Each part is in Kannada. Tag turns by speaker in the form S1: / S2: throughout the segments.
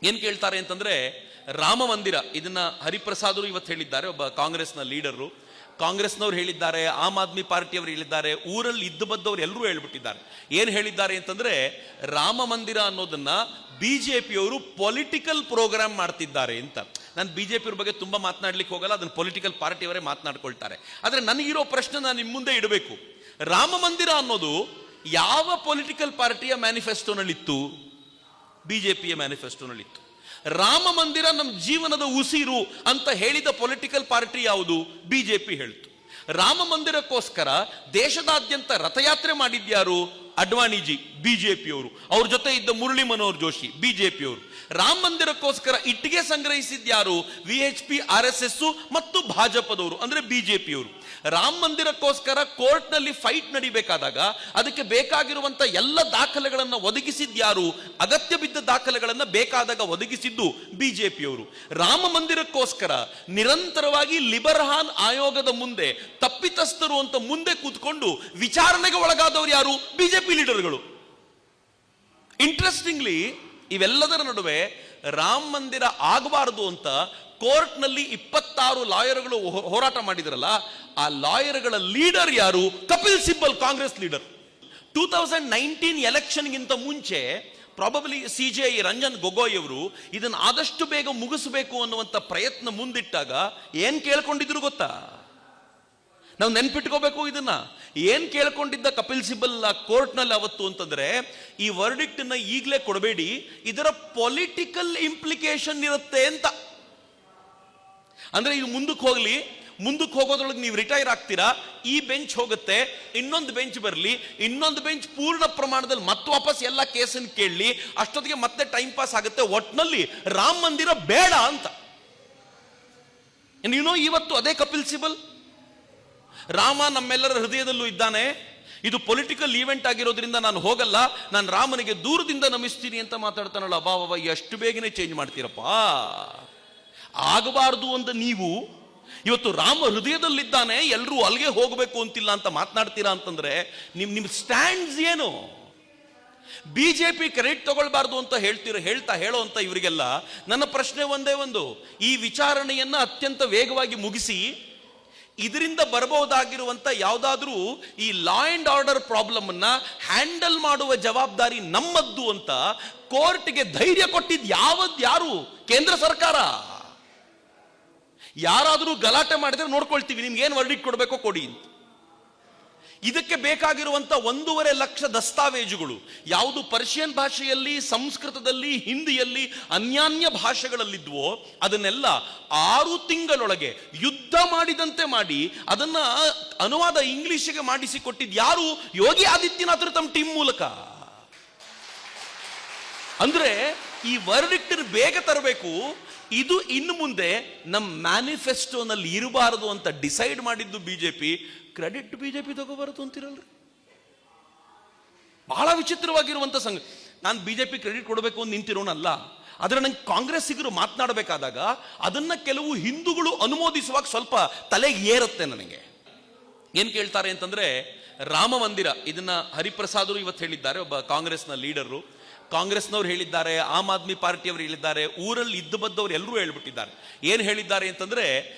S1: ಏನ್ ಕೇಳ್ತಾರೆ ಅಂತಂದ್ರೆ, ರಾಮ ಮಂದಿರ ಇದನ್ನ ಹರಿಪ್ರಸಾದರು ಇವತ್ತು ಹೇಳಿದ್ದಾರೆ, ಒಬ್ಬ ಕಾಂಗ್ರೆಸ್ನ ಲೀಡರು. ಕಾಂಗ್ರೆಸ್ನವ್ರು ಹೇಳಿದ್ದಾರೆ, ಆಮ್ ಆದ್ಮಿ ಪಾರ್ಟಿಯವರು ಹೇಳಿದ್ದಾರೆ, ಊರಲ್ಲಿ ಇದ್ದು ಬದ್ದವ್ರು ಎಲ್ಲರೂ ಹೇಳ್ಬಿಟ್ಟಿದ್ದಾರೆ. ಏನ್ ಹೇಳಿದ್ದಾರೆ ಅಂತಂದ್ರೆ, ರಾಮ ಮಂದಿರ ಅನ್ನೋದನ್ನ ಬಿಜೆಪಿಯವರು ಪೊಲಿಟಿಕಲ್ ಪ್ರೋಗ್ರಾಮ್ ಮಾಡ್ತಿದ್ದಾರೆ ಅಂತ. ನಾನು ಬಿಜೆಪಿಯವ್ರ ಬಗ್ಗೆ ತುಂಬಾ ಮಾತನಾಡ್ಲಿಕ್ಕೆ ಹೋಗಲ್ಲ, ಅದನ್ನ ಪೊಲಿಟಿಕಲ್ ಪಾರ್ಟಿಯವರೇ ಮಾತನಾಡ್ಕೊಳ್ತಾರೆ. ಆದ್ರೆ ನನಗಿರೋ ಪ್ರಶ್ನೆ ನಾನು ನಿಮ್ ಮುಂದೆ ಇಡಬೇಕು. ರಾಮ ಮಂದಿರ ಅನ್ನೋದು ಯಾವ ಪೊಲಿಟಿಕಲ್ ಪಾರ್ಟಿಯ ಮ್ಯಾನಿಫೆಸ್ಟೋನಲ್ಲಿತ್ತು? ಬಿಜೆಪಿಯ ಮ್ಯಾನಿಫೆಸ್ಟೋನಲ್ಲಿತ್ತು. ರಾಮ ಮಂದಿರ ನಮ್ಮ ಜೀವನದ ಉಸಿರು ಅಂತ ಹೇಳಿದ ಪೊಲಿಟಿಕಲ್ ಪಾರ್ಟಿ ಯಾವುದು? ಬಿಜೆಪಿ ಹೇಳ್ತು. ರಾಮ ಮಂದಿರಕ್ಕೋಸ್ಕರ ದೇಶದಾದ್ಯಂತ ರಥಯಾತ್ರೆ ಮಾಡಿದ್ಯಾರು? ಅಡ್ವಾಣಿಜಿ, ಬಿಜೆಪಿಯವರು. ಅವ್ರ ಜೊತೆ ಇದ್ದ ಮುರಳಿ ಮನೋಹರ್ ಜೋಶಿ, ಬಿಜೆಪಿಯವರು. ರಾಮ ಮಂದಿರಕ್ಕೋಸ್ಕರ ಇಟ್ಟಿಗೆ ಸಂಗ್ರಹಿಸಿದ್ಯಾರು? ವಿಎಚ್ಪಿ, RSS ಮತ್ತು ಭಾಜಪದವರು, ಅಂದ್ರೆ ಬಿಜೆಪಿಯವರು. ರಾಮ ಮಂದಿರಕ್ಕೋಸ್ಕರ ಕೋರ್ಟ್ ನಲ್ಲಿ ಫೈಟ್ ನಡಿಬೇಕಾದಾಗ ಅದಕ್ಕೆ ಬೇಕಾಗಿರುವಂತ ಎಲ್ಲ ದಾಖಲೆಗಳನ್ನು ಒದಗಿಸಿದ್ಯಾರು? ಅಗತ್ಯ ಬಿದ್ದ ದಾಖಲೆಗಳನ್ನು ಬೇಕಾದಾಗ ಒದಗಿಸಿದ್ದು ಬಿಜೆಪಿಯವರು. ರಾಮ ಮಂದಿರಕ್ಕೋಸ್ಕರ ನಿರಂತರವಾಗಿ ಲಿಬರ್ಹಾನ್ ಆಯೋಗದ ಮುಂದೆ ತಪ್ಪಿತಸ್ಥರು ಅಂತ ಮುಂದೆ ಕೂತ್ಕೊಂಡು ವಿಚಾರಣೆಗೆ ಒಳಗಾದವರು ಯಾರು? ಬಿಜೆಪಿ ಲೀಡರ್ಗಳು. ಇಂಟ್ರೆಸ್ಟಿಂಗ್ಲಿ ಇವೆಲ್ಲದರ ನಡುವೆ ರಾಮ ಮಂದಿರ ಆಗಬಾರದು ಅಂತ ಕೋರ್ಟ್ ನಲ್ಲಿ 26 ಲಾಯರ್ಗಳು ಹೋರಾಟ ಮಾಡಿದ್ರಲ್ಲ, ಆ ಲಾಯರ್ಗಳ ಲೀಡರ್ ಯಾರು? ಕಪಿಲ್ ಸಿಬ್ಬಲ್, ಕಾಂಗ್ರೆಸ್ ಲೀಡರ್. 2019 ಎಲೆಕ್ಷನ್ಗಿಂತ ಮುಂಚೆ ಪ್ರಾಬಬ್ಲಿ CJI ರಂಜನ್ ಗೊಗೊಯ್ ಅವರು ಇದನ್ನು ಆದಷ್ಟು ಬೇಗ ಮುಗಿಸಬೇಕು ಅನ್ನುವಂಥ ಪ್ರಯತ್ನ ಮುಂದಿಟ್ಟಾಗ ಏನ್ ಕೇಳ್ಕೊಂಡಿದ್ರು ಗೊತ್ತಾ? ನಾವು ನೆನ್ಪಿಟ್ಕೋಬೇಕು ಇದನ್ನ. ಏನ್ ಕೇಳ್ಕೊಂಡಿದ್ದ ಕಪಿಲ್ ಸಿಬ್ಬಲ್ ಕೋರ್ಟ್ ನಲ್ಲಿ ಅವತ್ತು ಅಂತಂದ್ರೆ, ಈ ವರ್ಡಿಕ್ಟ್ ನ ಈಗಲೇ ಕೊಡಬೇಡಿ, ಇದರ ಪೊಲಿಟಿಕಲ್ ಇಂಪ್ಲಿಕೇಶನ್ ಇರುತ್ತೆ ಅಂತ. ಅಂದ್ರೆ ಇದು ಮುಂದಕ್ಕೆ ಹೋಗೋದ್ರೊಳಗೆ ನೀವು ರಿಟೈರ್ ಆಗ್ತೀರಾ, ಈ ಬೆಂಚ್ ಹೋಗುತ್ತೆ, ಇನ್ನೊಂದು ಬೆಂಚ್ ಬರಲಿ, ಇನ್ನೊಂದು ಬೆಂಚ್ ಪೂರ್ಣ ಪ್ರಮಾಣದಲ್ಲಿ ಮತ್ತೆ ವಾಪಸ್ ಎಲ್ಲ ಕೇಸನ್ನು ಕೇಳಲಿ, ಅಷ್ಟೊತ್ತಿಗೆ ಮತ್ತೆ ಟೈಮ್ ಪಾಸ್ ಆಗುತ್ತೆ. ಒಟ್ನಲ್ಲಿ ರಾಮ ಮಂದಿರ ಬೇಡ ಅಂತ. ಇವತ್ತು ಅದೇ ಕಪಿಲ್ ಸಿಬಲ್, ರಾಮ ನಮ್ಮೆಲ್ಲರ ಹೃದಯದಲ್ಲೂ ಇದ್ದಾನೆ, ಇದು ಪೊಲಿಟಿಕಲ್ ಈವೆಂಟ್ ಆಗಿರೋದ್ರಿಂದ ನಾನು ಹೋಗಲ್ಲ, ನಾನು ರಾಮನಿಗೆ ದೂರದಿಂದ ನಮಿಸ್ತೀನಿ ಅಂತ ಮಾತಾಡ್ತಾನಲ್ಲ. ಅಬ್ಬಾ, ಎಷ್ಟು ಬೇಗನೆ ಚೇಂಜ್ ಮಾಡ್ತೀರಪ್ಪ. ಆಗಬಾರದು ಅಂತ ನೀವು ಇವತ್ತು ರಾಮ ಹೃದಯದಲ್ಲಿದ್ದಾನೆ, ಎಲ್ಲರೂ ಅಲ್ಲಿಗೆ ಹೋಗಬೇಕು ಅಂತಿಲ್ಲ ಅಂತ ಮಾತನಾಡ್ತೀರಾ ಅಂತಂದ್ರೆ ನಿಮ್ ಸ್ಟ್ಯಾಂಡ್ಸ್ ಏನು? ಬಿಜೆಪಿ ಕ್ರೆಡಿಟ್ ತಗೊಳ್ಬಾರ್ದು ಅಂತ ಹೇಳೋ ಅಂತ ಇವರಿಗೆಲ್ಲ ನನ್ನ ಪ್ರಶ್ನೆ ಒಂದೇ ಒಂದು, ಈ ವಿಚಾರಣೆಯನ್ನ ಅತ್ಯಂತ ವೇಗವಾಗಿ ಮುಗಿಸಿ ಇದರಿಂದ ಬರಬಹುದಾಗಿರುವಂತ ಯಾವುದಾದ್ರೂ ಈ ಲಾ ಅಂಡ್ ಆರ್ಡರ್ ಪ್ರಾಬ್ಲಮ್ ಅನ್ನ ಹ್ಯಾಂಡಲ್ ಮಾಡುವ ಜವಾಬ್ದಾರಿ ನಮ್ಮದ್ದು ಅಂತ ಕೋರ್ಟ್ಗೆ ಧೈರ್ಯ ಕೊಟ್ಟಿದ್ ಯಾರು? ಕೇಂದ್ರ ಸರ್ಕಾರ. ಯಾರಾದರೂ ಗಲಾಟೆ ಮಾಡಿದ್ರೆ ನೋಡ್ಕೊಳ್ತೀವಿ, ನಿಮ್ಗೆ ಏನು ವರ್ಡಿಕ್ಟ್ ಕೊಡಬೇಕೋ ಕೊಡಿ ಅಂತ. ಇದಕ್ಕೆ ಬೇಕಾಗಿರುವಂತ 1.5 ಲಕ್ಷ ದಸ್ತಾವೇಜುಗಳು ಯಾವುದು ಪರ್ಷಿಯನ್ ಭಾಷೆಯಲ್ಲಿ, ಸಂಸ್ಕೃತದಲ್ಲಿ, ಹಿಂದಿಯಲ್ಲಿ, ಅನ್ಯಾನ್ಯ ಭಾಷೆಗಳಲ್ಲಿದ್ವೋ ಅದನ್ನೆಲ್ಲ 6 ತಿಂಗಳೊಳಗೆ ಯುದ್ಧ ಮಾಡಿದಂತೆ ಮಾಡಿ ಅದನ್ನ ಅನುವಾದ ಇಂಗ್ಲಿಷ್ಗೆ ಮಾಡಿಸಿಕೊಟ್ಟಿದ್ ಯಾರು? ಯೋಗಿ ಆದಿತ್ಯನಾಥ್ ತಮ್ಮ ಟೀಮ್ ಮೂಲಕ. ಅಂದ್ರೆ ಈ ವರ್ಡಿಕ್ಟ್ ಬೇಗ ತರಬೇಕು, ಇದು ಇನ್ನು ಮುಂದೆ ನಮ್ಮ ಮ್ಯಾನಿಫೆಸ್ಟೋನಲ್ಲಿ ಇರಬಾರದು ಅಂತ ಡಿಸೈಡ್ ಮಾಡಿದ್ದು ಬಿಜೆಪಿ. ಕ್ರೆಡಿಟ್ ಬಿಜೆಪಿ ತಗೋಬಾರದು ಅಂತಿರಲ್ರಿ. ಬಹಳ ವಿಚಿತ್ರವಾಗಿರುವಂತ ಸಂಗತಿ. ನಾನು ಬಿಜೆಪಿ ಕ್ರೆಡಿಟ್ ಕೊಡಬೇಕು ಅಂತ ನಿಂತಿರೋನಲ್ಲ, ಆದ್ರೆ ನಂಗೆ ಕಾಂಗ್ರೆಸ್ಸಿಗರು ಮಾತನಾಡಬೇಕಾದಾಗ ಅದನ್ನ ಕೆಲವು ಹಿಂದೂಗಳು ಅನುಮೋದಿಸುವಾಗ ಸ್ವಲ್ಪ ತಲೆಗೆ ಏರುತ್ತೆ ನನಗೆ. ಏನ್ ಕೇಳ್ತಾರೆ ಅಂತಂದ್ರೆ, ರಾಮ ಮಂದಿರ ಇದನ್ನ ಹರಿಪ್ರಸಾದರು ಇವತ್ತು ಹೇಳಿದ್ದಾರೆ, ಒಬ್ಬ ಕಾಂಗ್ರೆಸ್ನ ಲೀಡರು. ಕಾಂಗ್ರೆಸ್ನವ್ರು ಹೇಳಿದ್ದಾರೆ, ಆಮ್ ಆದ್ಮಿ ಪಾರ್ಟಿಯವರು ಹೇಳಿದ್ದಾರೆ, ಊರಲ್ಲಿ ಇದ್ದು ಬದ್ದವ್ರು ಎಲ್ಲರೂ ಹೇಳ್ಬಿಟ್ಟಿದ್ದಾರೆ. ಏನ್ ಹೇಳಿದ್ದಾರೆ ಅಂತಂದ್ರೆ,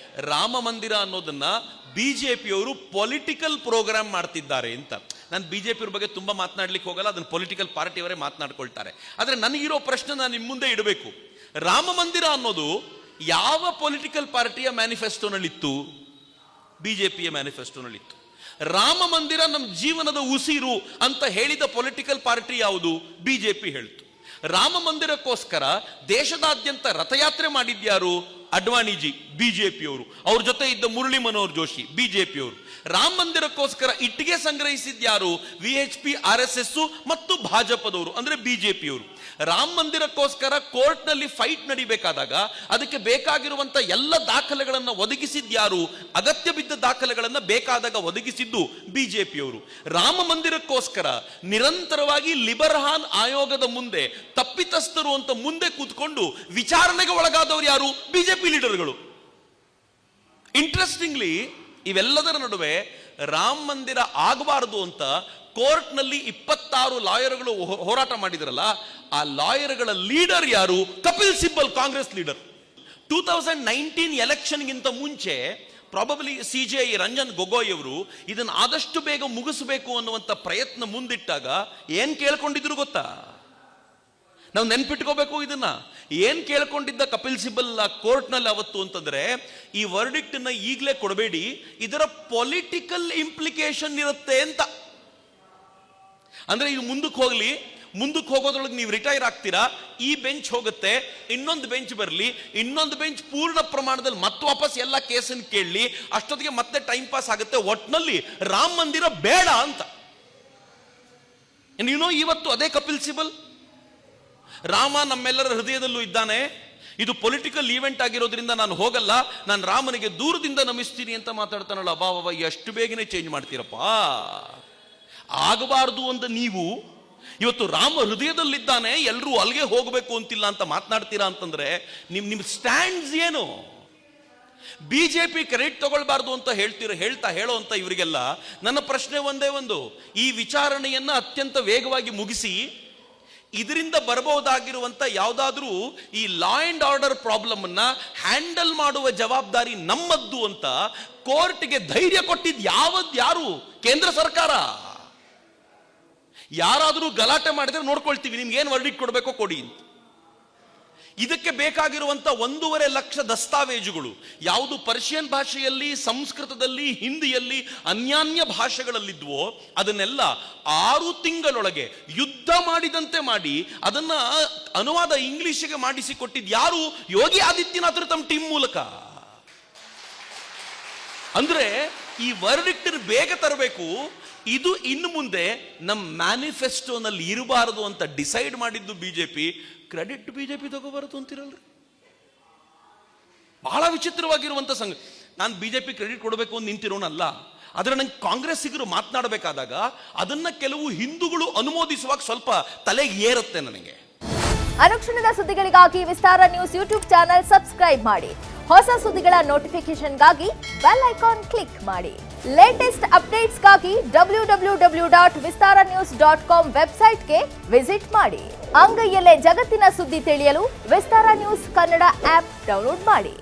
S1: ರಾಮ ಮಂದಿರ ಅನ್ನೋದನ್ನ ಬಿಜೆಪಿಯವರು ಪೊಲಿಟಿಕಲ್ ಪ್ರೋಗ್ರಾಮ್ ಮಾಡ್ತಿದ್ದಾರೆ ಅಂತ. ನಾನು ಬಿಜೆಪಿಯವ್ರ ಬಗ್ಗೆ ತುಂಬಾ ಮಾತನಾಡ್ಲಿಕ್ಕೆ ಹೋಗಲ್ಲ, ಅದನ್ನ ಪೊಲಿಟಿಕಲ್ ಪಾರ್ಟಿಯವರೇ ಮಾತನಾಡ್ಕೊಳ್ತಾರೆ. ಆದ್ರೆ ನನಗಿರೋ ಪ್ರಶ್ನೆ ನಾನು ನಿಮ್ ಮುಂದೆ ಇಡಬೇಕು. ರಾಮ ಮಂದಿರ ಅನ್ನೋದು ಯಾವ ಪೊಲಿಟಿಕಲ್ ಪಾರ್ಟಿಯ ಮ್ಯಾನಿಫೆಸ್ಟೋನಲ್ಲಿತ್ತು? ಬಿಜೆಪಿಯ ಮ್ಯಾನಿಫೆಸ್ಟೋನಲ್ಲಿತ್ತು. ರಾಮ ಮಂದಿರ ನಮ್ಮ ಜೀವನದ ಉಸಿರು ಅಂತ ಹೇಳಿದ ಪೊಲಿಟಿಕಲ್ ಪಾರ್ಟಿ ಯಾವುದು? ಬಿಜೆಪಿ ಹೇಳ್ತು. ರಾಮ ಮಂದಿರಕ್ಕೋಸ್ಕರ ದೇಶದಾದ್ಯಂತ ರಥಯಾತ್ರೆ ಮಾಡಿದ್ಯಾರು? ಅಡ್ವಾಣಿಜಿ, ಬಿಜೆಪಿಯವರು. ಅವ್ರ ಜೊತೆ ಇದ್ದ ಮುರಳಿ ಮನೋಹರ್ ಜೋಶಿ, ಬಿಜೆಪಿಯವರು. ರಾಮ ಮಂದಿರಕ್ಕೋಸ್ಕರ ಇಟ್ಟಿಗೆ ಸಂಗ್ರಹಿಸಿದ್ಯಾರು? ವಿಎಚ್ಪಿ, RSS ಮತ್ತು ಭಾಜಪದವರು, ಅಂದ್ರೆ ಬಿಜೆಪಿಯವರು. ರಾಮ ಮಂದಿರಕ್ಕೋಸ್ಕರ ಕೋರ್ಟ್ ನಲ್ಲಿ ಫೈಟ್ ನಡಿಬೇಕಾದಾಗ ಅದಕ್ಕೆ ಬೇಕಾಗಿರುವಂತ ಎಲ್ಲ ದಾಖಲೆಗಳನ್ನು ಒದಗಿಸಿದ್ಯಾರು? ಅಗತ್ಯ ಬಿದ್ದ ದಾಖಲೆಗಳನ್ನು ಬೇಕಾದಾಗ ಒದಗಿಸಿದ್ದು ಬಿಜೆಪಿಯವರು. ರಾಮ ಮಂದಿರಕ್ಕೋಸ್ಕರ ನಿರಂತರವಾಗಿ ಲಿಬರ್ಹಾನ್ ಆಯೋಗದ ಮುಂದೆ ತಪ್ಪಿತಸ್ಥರು ಅಂತ ಮುಂದೆ ಕೂತ್ಕೊಂಡು ವಿಚಾರಣೆಗೆ ಒಳಗಾದವರು ಯಾರು? ಬಿಜೆಪಿ ಲೀಡರ್ಗಳು. ಇಂಟ್ರೆಸ್ಟಿಂಗ್ಲಿ ಇವೆಲ್ಲದರ ನಡುವೆ ರಾಮ ಮಂದಿರ ಆಗಬಾರದು ಅಂತ ಕೋರ್ಟ್ ನಲ್ಲಿ 26 ಲಾಯರ್ಗಳು ಹೋರಾಟ ಮಾಡಿದ್ರಲ್ಲ, ಆ ಲಾಯರ್ಗಳ ಲೀಡರ್ ಯಾರು? ಕಪಿಲ್ ಸಿಬ್ಬಲ್, ಕಾಂಗ್ರೆಸ್ ಲೀಡರ್. 2019 ಎಲೆಕ್ಷನ್ಗಿಂತ ಮುಂಚೆ ಪ್ರಾಬಬ್ಲಿ CJI ರಂಜನ್ ಗೊಗೊಯ್ ಅವರು ಇದನ್ನು ಆದಷ್ಟು ಬೇಗ ಮುಗಿಸಬೇಕು ಅನ್ನುವಂಥ ಪ್ರಯತ್ನ ಮುಂದಿಟ್ಟಾಗ ಏನ್ ಕೇಳ್ಕೊಂಡಿದ್ರು ಗೊತ್ತಾ? ನಾವು ನೆನ್ಪಿಟ್ಕೋಬೇಕು ಇದನ್ನ. ಏನ್ ಕೇಳ್ಕೊಂಡಿದ್ದ ಕಪಿಲ್ ಸಿಬ್ಬಲ್ ಕೋರ್ಟ್ನಲ್ಲಿ ಅವತ್ತು ಅಂತಂದ್ರೆ, ಈ ವರ್ಡಿಕ್ಟ್ ನ ಈಗಲೇ ಕೊಡಬೇಡಿ, ಇದರ ಪೊಲಿಟಿಕಲ್ ಇಂಪ್ಲಿಕೇಶನ್ ಇರುತ್ತೆ ಅಂತ. ಅಂದ್ರೆ ಇದು ಮುಂದಕ್ಕೆ ಹೋಗೋದ್ರೊಳಗೆ ನೀವು ರಿಟೈರ್ ಆಗ್ತೀರಾ, ಈ ಬೆಂಚ್ ಹೋಗುತ್ತೆ, ಇನ್ನೊಂದು ಬೆಂಚ್ ಬರಲಿ, ಇನ್ನೊಂದು ಬೆಂಚ್ ಪೂರ್ಣ ಪ್ರಮಾಣದಲ್ಲಿ ಮತ್ತೆ ವಾಪಸ್ ಎಲ್ಲ ಕೇಸನ್ನು ಕೇಳಲಿ, ಅಷ್ಟೊತ್ತಿಗೆ ಮತ್ತೆ ಟೈಮ್ ಪಾಸ್ ಆಗುತ್ತೆ. ಒಟ್ನಲ್ಲಿ ರಾಮ ಮಂದಿರ ಬೇಡ ಅಂತ. ಇವತ್ತು ಅದೇ ಕಪಿಲ್ ಸಿಬಲ್, ರಾಮ ನಮ್ಮೆಲ್ಲರ ಹೃದಯದಲ್ಲೂ ಇದ್ದಾನೆ, ಇದು ಪೊಲಿಟಿಕಲ್ ಈವೆಂಟ್ ಆಗಿರೋದ್ರಿಂದ ನಾನು ಹೋಗಲ್ಲ, ನಾನು ರಾಮನಿಗೆ ದೂರದಿಂದ ನಮಿಸ್ತೀನಿ ಅಂತ ಮಾತಾಡ್ತಾನಲ್ಲ. ಅಬ್ಬಾ, ಎಷ್ಟು ಬೇಗನೆ ಚೇಂಜ್ ಮಾಡ್ತೀರಪ್ಪ. ಆಗಬಾರ್ದು ಅಂತ ನೀವು ಇವತ್ತು ರಾಮ ಹೃದಯದಲ್ಲಿದ್ದಾನೆ, ಎಲ್ಲರೂ ಅಲ್ಲಿಗೆ ಹೋಗಬೇಕು ಅಂತಿಲ್ಲ ಅಂತ ಮಾತನಾಡ್ತೀರಾ ಅಂತಂದ್ರೆ ನಿಮ್ ಸ್ಟ್ಯಾಂಡ್ಸ್ ಏನು? ಬಿಜೆಪಿ ಕ್ರೆಡಿಟ್ ತಗೊಳ್ಬಾರ್ದು ಅಂತ ಹೇಳೋ ಅಂತ ಇವರಿಗೆಲ್ಲ ನನ್ನ ಪ್ರಶ್ನೆ ಒಂದೇ ಒಂದು, ಈ ವಿಚಾರಣೆಯನ್ನ ಅತ್ಯಂತ ವೇಗವಾಗಿ ಮುಗಿಸಿ ಇದರಿಂದ ಬರಬಹುದಾಗಿರುವಂತ ಯಾವುದಾದ್ರೂ ಈ ಲಾ ಅಂಡ್ ಆರ್ಡರ್ ಪ್ರಾಬ್ಲಮ್ ಅನ್ನ ಹ್ಯಾಂಡಲ್ ಮಾಡುವ ಜವಾಬ್ದಾರಿ ನಮ್ಮದ್ದು ಅಂತ ಕೋರ್ಟ್ಗೆ ಧೈರ್ಯ ಕೊಟ್ಟಿದ್ ಯಾರು? ಕೇಂದ್ರ ಸರ್ಕಾರ. ಯಾರಾದರೂ ಗಲಾಟೆ ಮಾಡಿದ್ರೆ ನೋಡ್ಕೊಳ್ತೀವಿ, ನಿಮ್ಗೆ ಏನು ವರ್ಡಿಕ್ಟ್ ಕೊಡಬೇಕೋ ಕೊಡಿ ಅಂತ. ಇದಕ್ಕೆ ಬೇಕಾಗಿರುವಂತ 1.5 ಲಕ್ಷ ದಸ್ತಾವೇಜುಗಳು ಯಾವುದು ಪರ್ಷಿಯನ್ ಭಾಷೆಯಲ್ಲಿ, ಸಂಸ್ಕೃತದಲ್ಲಿ, ಹಿಂದಿಯಲ್ಲಿ, ಅನ್ಯಾನ್ಯ ಭಾಷೆಗಳಲ್ಲಿದ್ವೋ ಅದನ್ನೆಲ್ಲ 6 ತಿಂಗಳೊಳಗೆ ಯುದ್ಧ ಮಾಡಿದಂತೆ ಮಾಡಿ ಅದನ್ನ ಅನುವಾದ ಇಂಗ್ಲಿಷ್ಗೆ ಮಾಡಿಸಿ ಕೊಟ್ಟಿದ್ದು ಯಾರು? ಯೋಗಿ ಆದಿತ್ಯನಾಥ್ ತಮ್ಮ ಟೀಮ್ ಮೂಲಕ. ಅಂದ್ರೆ ಈ ವರ್ಡಿಕ್ಟ್ ಬೇಗ ತರಬೇಕು, ಇದು ಇನ್ನು ಮುಂದೆ ನಮ್ಮ ಮ್ಯಾನಿಫೆಸ್ಟೋನಲ್ಲಿ ಇರಬಾರದು ಅಂತ ಡಿಸೈಡ್ ಮಾಡಿದ್ದು ಬಿಜೆಪಿ. ಕ್ರೆಡಿಟ್ ಬಿಜೆಪಿ ತಗೋಬಾರದು ಅಂತಿರಲ್ರಿ. ಬಹಳ ವಿಚಿತ್ರವಾಗಿರುವಂತ ಸಂಗತಿ. ನಾನು ಬಿಜೆಪಿ ಕ್ರೆಡಿಟ್ ಕೊಡಬೇಕು ಅಂತ ನಿಂತಿರೋನಲ್ಲ, ಆದ್ರೆ ನಂಗೆ ಕಾಂಗ್ರೆಸ್ಸಿಗರು ಮಾತನಾಡಬೇಕಾದಾಗ ಅದನ್ನ ಕೆಲವು ಹಿಂದೂಗಳು ಅನುಮೋದಿಸುವಾಗ ಸ್ವಲ್ಪ ತಲೆಗೆ ಏರುತ್ತೆ ನನಗೆ.
S2: ಅನುಕ್ಷಣದ ಸುದ್ದಿಗಳಿಗಾಗಿ ವಿಸ್ತಾರ ನ್ಯೂಸ್ ಯೂಟ್ಯೂಬ್ ಚಾನೆಲ್ ಸಬ್ಸ್ಕ್ರೈಬ್ ಮಾಡಿ. ಹೊಸ ಸುದ್ದಿಗಳ ನೋಟಿಫಿಕೇಶನ್ಗಾಗಿ ಬೆಲ್ ಐಕಾನ್ ಕ್ಲಿಕ್ ಮಾಡಿ. ಲೇಟೆಸ್ಟ್ ಅಪ್ಡೇಟ್ಸ್ಗಾಗಿ www.vistaranews.com ವೆಬ್ಸೈಟ್ಗೆ ವಿಸಿಟ್ ಮಾಡಿ. ಅಂಗೈಯಲ್ಲೇ ಜಗತ್ತಿನ ಸುದ್ದಿ ತಿಳಿಯಲು ವಿಸ್ತಾರ ನ್ಯೂಸ್ ಕನ್ನಡ ಆಪ್ ಡೌನ್ಲೋಡ್ ಮಾಡಿ.